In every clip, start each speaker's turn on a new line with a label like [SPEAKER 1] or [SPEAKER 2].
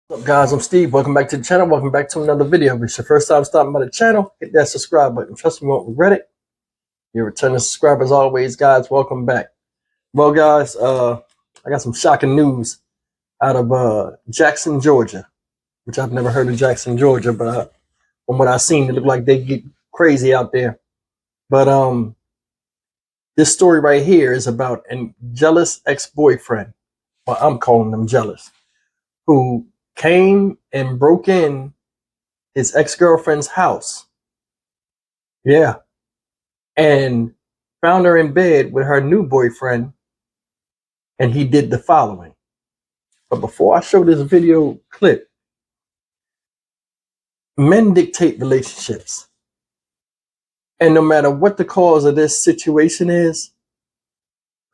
[SPEAKER 1] What's up, guys? I'm Steve. Welcome back to the channel. Welcome back to another video. If it's your first time stopping by the channel, hit that subscribe button. Trust me, you won't regret it. You're a returning subscriber as always, guys. Welcome back. Well, guys, I got some shocking news out of Jackson, Georgia, which I've never heard of Jackson, Georgia, but from what I've seen, it looked like they get crazy out there. But this story right here is about a jealous ex-boyfriend. Well, I'm calling them jealous, who came and broke in his ex-girlfriend's house. Yeah. And found her in bed with her new boyfriend. And he did the following. But before I show this video clip, men dictate relationships. And no matter what the cause of this situation is,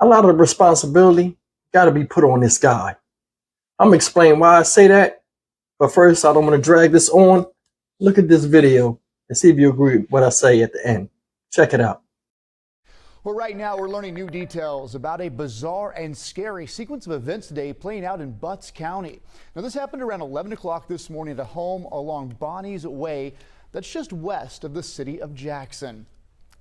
[SPEAKER 1] a lot of the responsibility got to be put on this guy. I'm going to explain why I say that. But first, I don't want to drag this on. Look at this video and see if you agree with what I say at the end. Check it out.
[SPEAKER 2] Well, right now we're learning new details about a bizarre and scary sequence of events today playing out in Butts County. Now, this happened around 11 o'clock this morning at a home along Bonnie's Way that's just west of the city of Jackson.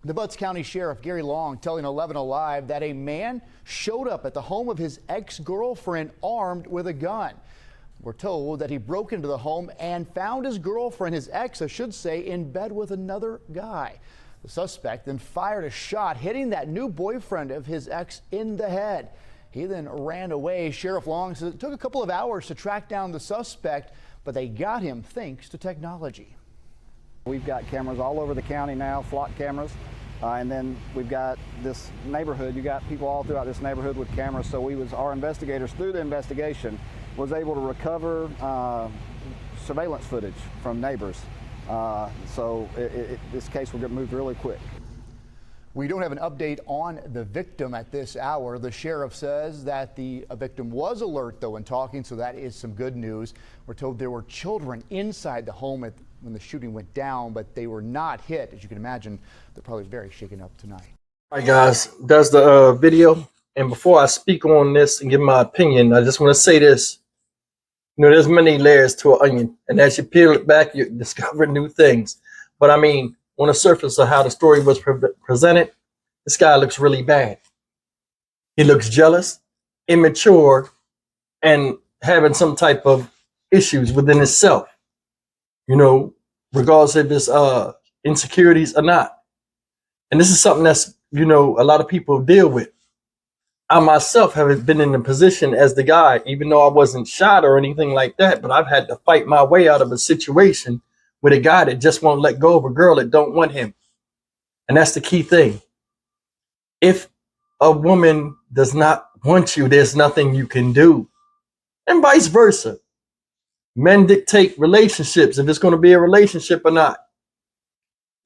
[SPEAKER 2] The Butts County Sheriff Gary Long telling 11 Alive that a man showed up at the home of his ex-girlfriend armed with a gun. We're told that he broke into the home and found his girlfriend, his ex, I should say, in bed with another guy. The suspect then fired a shot, hitting that new boyfriend of his ex in the head. He then ran away. Sheriff Long says it took a couple of hours to track down the suspect, but they got him thanks to technology.
[SPEAKER 3] We've got cameras all over the county now, flock cameras. And then we've got this neighborhood. You got people all throughout this neighborhood with cameras. So our investigators, through the investigation, was able to recover surveillance footage from neighbors. This case will get moved really quick.
[SPEAKER 2] We don't have an update on the victim at this hour. The sheriff says that the victim was alert, though, in talking, so that is some good news. We're told there were children inside the home when the shooting went down, but they were not hit. As you can imagine, they're probably very shaken up tonight.
[SPEAKER 1] All right, guys, that's the video. And before I speak on this and give my opinion, I just want to say this. You know, there's many layers to an onion, and as you peel it back, you discover new things. But I mean, on the surface of how the story was presented, this guy looks really bad. He looks jealous, immature, and having some type of issues within himself, you know, regardless of his insecurities or not. And this is something that's, you know, a lot of people deal with. I myself haven't been in the position as the guy, even though I wasn't shot or anything like that, but I've had to fight my way out of a situation with a guy that just won't let go of a girl that don't want him. And that's the key thing. If a woman does not want you, there's nothing you can do. And vice versa. Men dictate relationships, if it's going to be a relationship or not.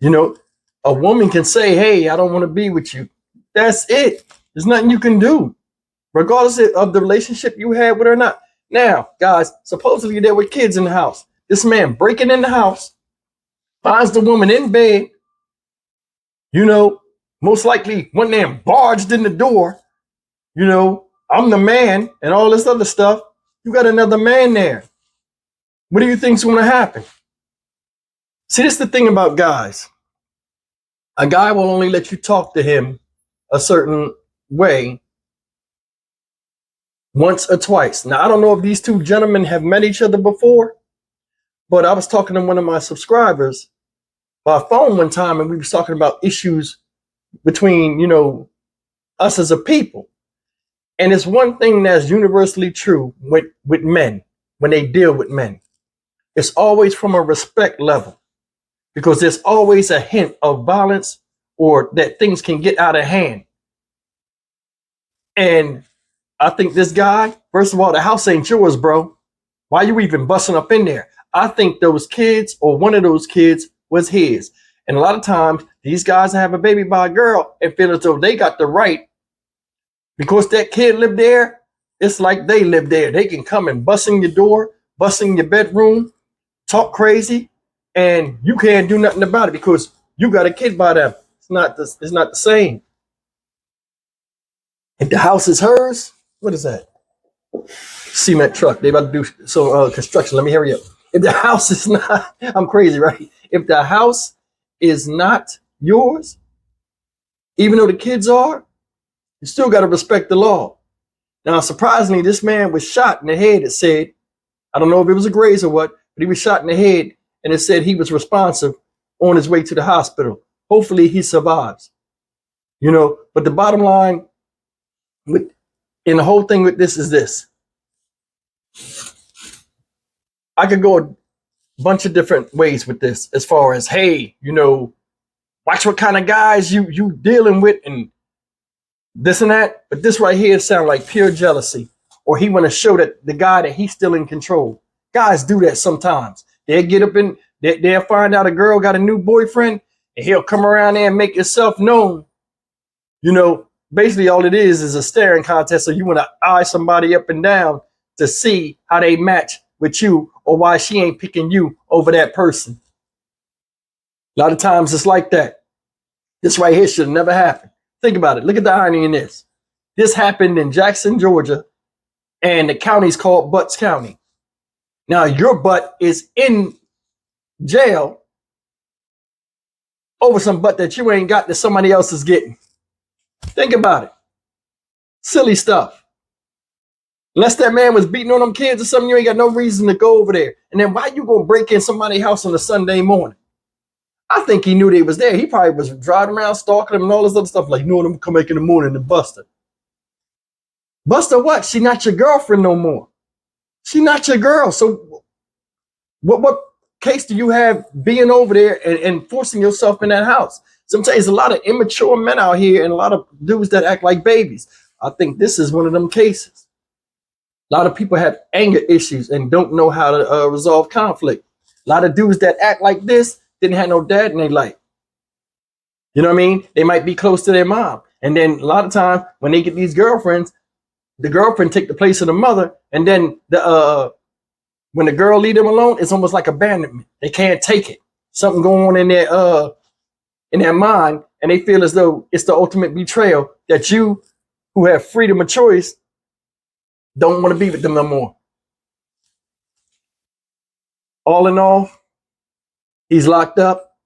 [SPEAKER 1] You know, a woman can say, hey, I don't want to be with you. That's it. There's nothing you can do, regardless of the relationship you had with her or not. Now, guys, supposedly there were kids in the house. This man breaking in the house, finds the woman in bed, you know, most likely went there and barged in the door, you know, I'm the man and all this other stuff. You got another man there. What do you think's going to happen? See, this is the thing about guys. A guy will only let you talk to him a certain way once or twice. Now, I don't know if these two gentlemen have met each other before, but I was talking to one of my subscribers by phone one time, and we was talking about issues between, you know, us as a people. And it's one thing that's universally true with men when they deal with men. It's always from a respect level, because there's always a hint of violence or that things can get out of hand. And I think this guy, first of all, the house ain't yours, bro. Why you even busting up in there? I think those kids or one of those kids was his. And a lot of times these guys have a baby by a girl and feel as though they got the right, because that kid lived there. It's like they live there. They can come and bust in your door, bust in your bedroom, talk crazy, and you can't do nothing about it because you got a kid by them. It's not the same. If the house is hers, what is that? cement truck. They about to do some construction. Let me hurry up. If the house is not, I'm crazy, right? If the house is not yours, even though the kids are, you still got to respect the law. Now, surprisingly, this man was shot in the head. It said, I don't know if it was a graze or what, but he was shot in the head, and it said he was responsive on his way to the hospital. Hopefully he survives. You know, but the bottom line in the whole thing with this is this. I could go a bunch of different ways with this as far as, hey, you know, watch what kind of guys you dealing with and this and that. But this right here sounds like pure jealousy, or he want to show that the guy that he's still in control. Guys do that sometimes. They'll get up and they'll find out a girl got a new boyfriend, and he'll come around there and make himself known. You know, basically all it is a staring contest. So you want to eye somebody up and down to see how they match with you, or why she ain't picking you over that person. A lot of times it's like that. This right here should have never happened. Think about it. Look at the irony in this. This happened in Jackson, Georgia, and the county's called Butts County. Now your butt is in jail over some butt that you ain't got that somebody else is getting. Think about it. Silly stuff. Unless that man was beating on them kids or something, you ain't got no reason to go over there. And then why you gonna break in somebody's house on a Sunday morning? I think he knew they was there. He probably was driving around stalking them and all this other stuff. Like, you know, them come back in the morning and bust her. Bust her what? She not your girlfriend no more. She not your girl. So what case do you have being over there and forcing yourself in that house? Sometimes there's a lot of immature men out here and a lot of dudes that act like babies. I think this is one of them cases. A lot of people have anger issues and don't know how to resolve conflict. A lot of dudes that act like this didn't have no dad in their life. You know what I mean? They might be close to their mom. And then a lot of times when they get these girlfriends, the girlfriend take the place of the mother. And then when the girl leave them alone, it's almost like abandonment. They can't take it. Something going on in their mind, and they feel as though it's the ultimate betrayal that you, who have freedom of choice, don't want to be with them no more. All in all, he's locked up.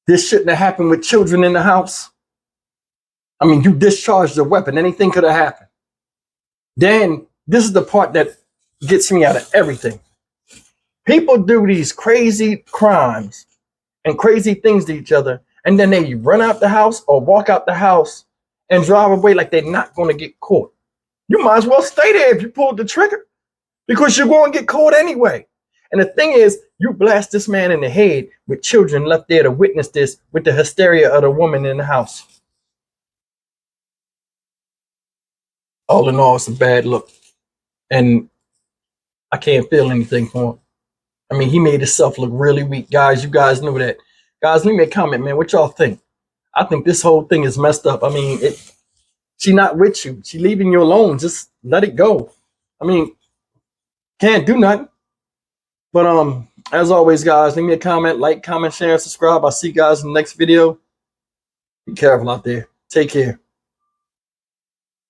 [SPEAKER 1] This shouldn't have happened with children in the house. I mean, you discharged a weapon. Anything could have happened. Then, this is the part that gets me out of everything. People do these crazy crimes and crazy things to each other, and then they run out the house or walk out the house and drive away like they're not going to get caught. You might as well stay there if you pulled the trigger, because you're going to get caught anyway. And the thing is, you blast this man in the head with children left there to witness this with the hysteria of the woman in the house. All in all, it's a bad look. And I can't feel anything for him. I mean, he made himself look really weak. Guys, you guys know that. Guys, leave me a comment, man. What y'all think? I think this whole thing is messed up. I mean, she not with you. She leaving you alone. Just let it go. I mean, can't do nothing. But as always, guys, leave me a comment, like, comment, share, and subscribe. I'll see you guys in the next video. Be careful out there. Take care.